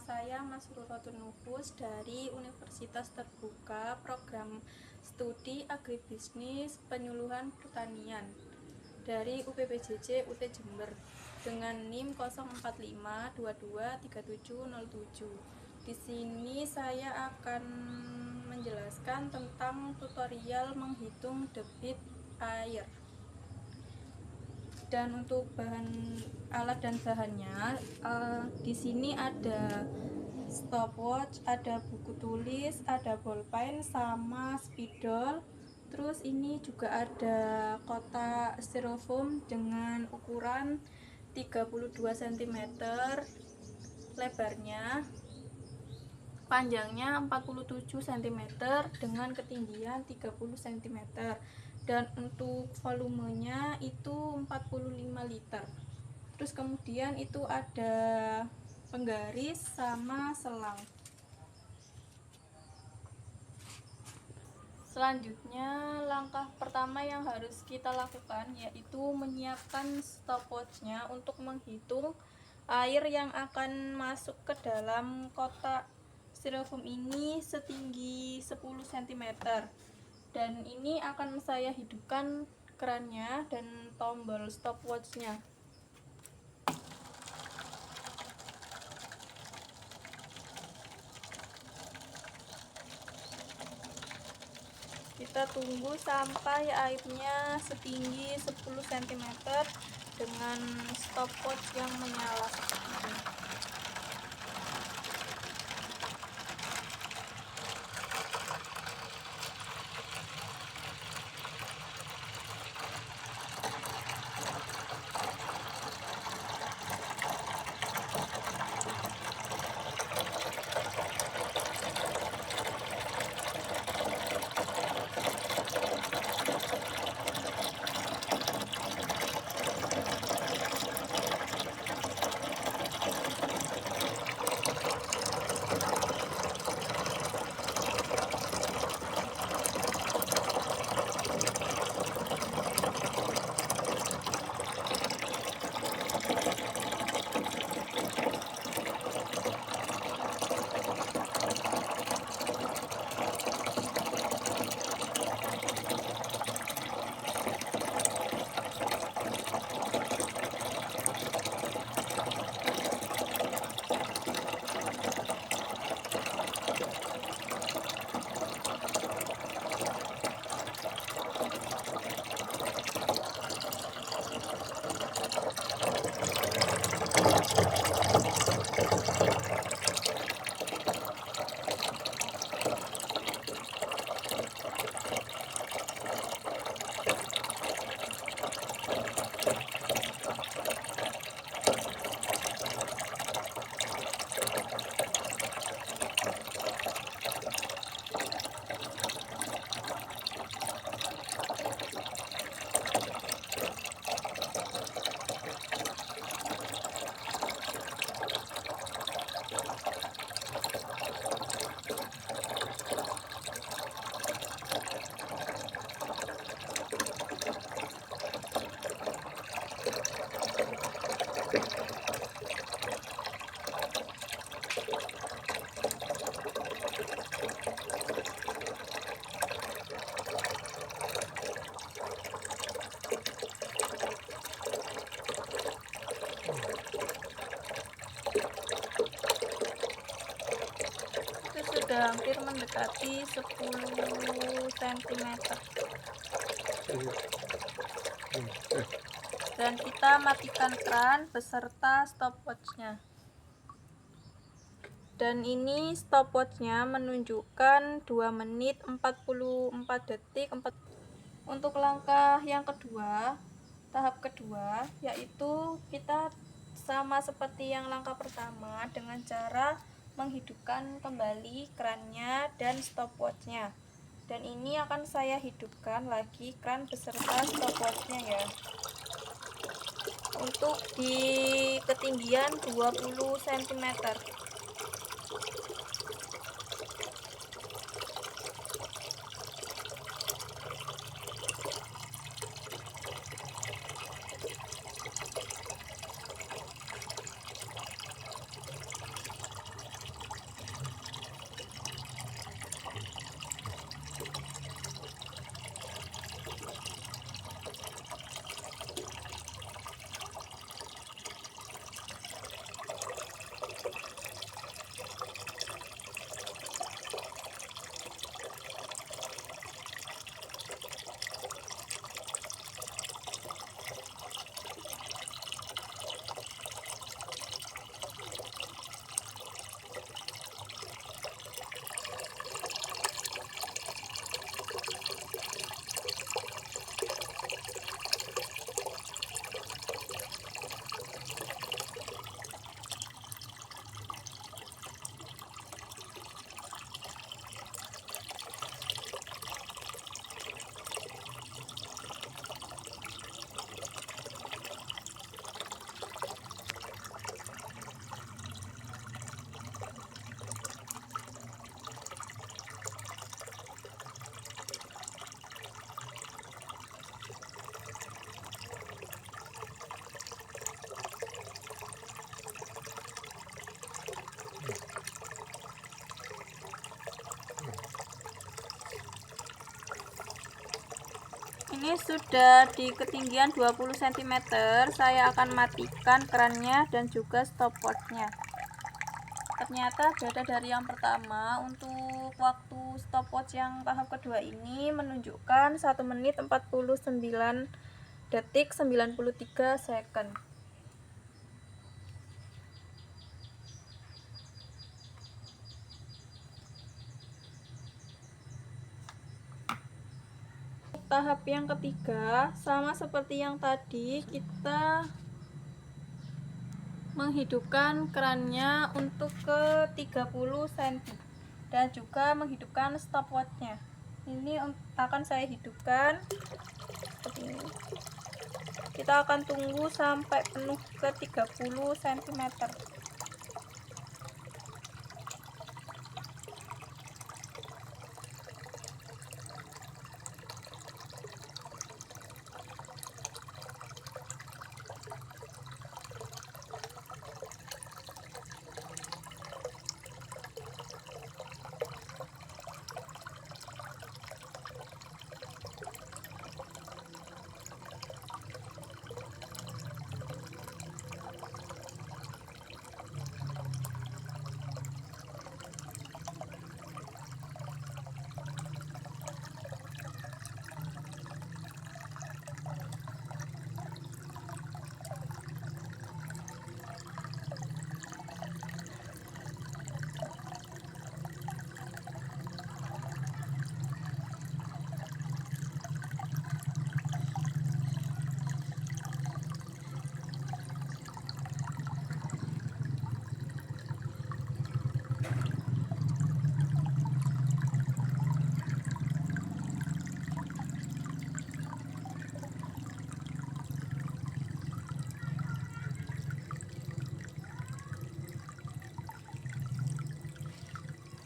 saya Mas Rurotun Nufus dari Universitas Terbuka Program Studi Agribisnis Penyuluhan Pertanian dari UPPJJ UT Jember dengan NIM 045223707. Di sini saya akan menjelaskan tentang tutorial menghitung debit air. Dan untuk bahan alat dan bahannya, di sini ada stopwatch, ada buku tulis, ada bolpen sama spidol. Terus ini juga ada kotak styrofoam dengan ukuran 32 cm lebarnya, panjangnya 47 cm dengan ketinggian 30 cm, dan untuk volumenya itu 45 liter. Terus kemudian itu ada penggaris sama selang. Selanjutnya, langkah pertama yang harus kita lakukan yaitu menyiapkan stopwatch-nya untuk menghitung air yang akan masuk ke dalam kotak styrofoam ini setinggi 10 cm. Dan ini akan saya hidupkan kerannya dan tombol stopwatch-nya. Kita tunggu sampai airnya setinggi 10 cm dengan stopwatch yang menyala seperti ini. Sudah hampir mendekati 10 cm, dan kita matikan keran beserta stopwatch-nya. Dan ini stopwatch-nya menunjukkan 2 menit 44 detik. Untuk langkah yang kedua, tahap kedua, yaitu kita sama seperti yang langkah pertama dengan cara menghidupkan kembali kerannya dan stopwatch-nya. Dan ini akan saya hidupkan lagi keran beserta stopwatch-nya ya. Untuk di ketinggian 20 cm. ini sudah di ketinggian 20 cm. Saya akan matikan kerannya dan juga stopwatchnya. Ternyata beda dari yang pertama. Untuk waktu stopwatch yang tahap kedua ini menunjukkan 1 menit 49 detik 93 second. Tahap yang ketiga sama seperti yang tadi, kita menghidupkan kerannya untuk ke 30 cm dan juga menghidupkan stopwatchnya. Ini akan saya hidupkan seperti ini. Kita akan tunggu sampai penuh ke 30 cm.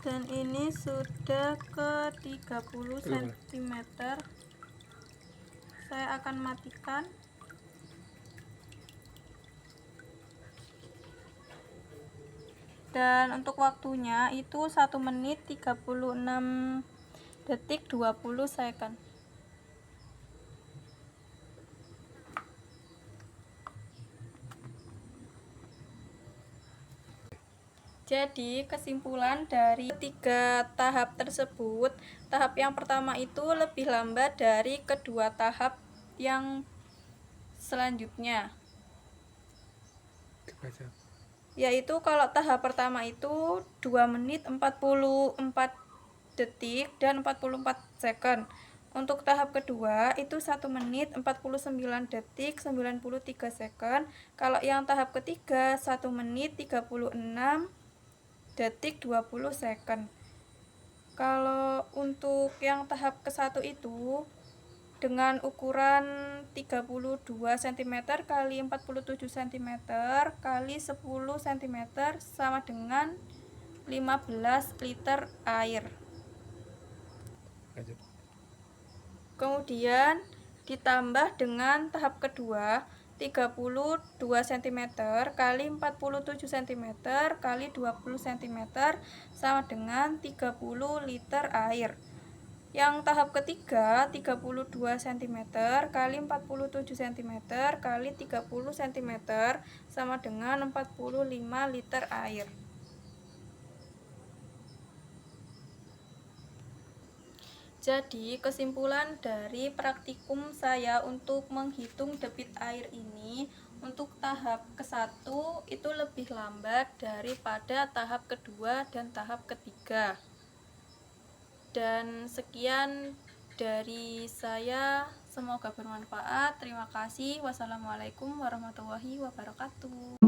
Dan ini sudah ke 30 cm. Saya akan matikan. Dan untuk waktunya itu 1 menit 36 detik 20 second. Jadi kesimpulan dari tiga tahap tersebut, tahap yang pertama itu lebih lambat dari kedua tahap yang selanjutnya. Yaitu kalau tahap pertama itu 2 menit 44 detik dan 44 second. Untuk tahap kedua itu 1 menit 49 detik 93 second. Kalau yang tahap ketiga 1 menit 36 detik 20 second. Kalau untuk yang tahap ke-1 itu dengan ukuran 32 cm kali 47 cm kali 10 cm sama dengan 15 liter air. Kemudian ditambah dengan tahap kedua 32 cm kali 47 cm kali 20 cm sama dengan 30 liter air. Yang tahap ketiga 32 cm kali 47 cm kali 30 cm sama dengan 45 liter air. Jadi kesimpulan dari praktikum saya untuk menghitung debit air ini, untuk tahap ke-1 itu lebih lambat daripada tahap kedua dan tahap ketiga. Dan sekian dari saya, semoga bermanfaat. Terima kasih. Wassalamualaikum warahmatullahi wabarakatuh.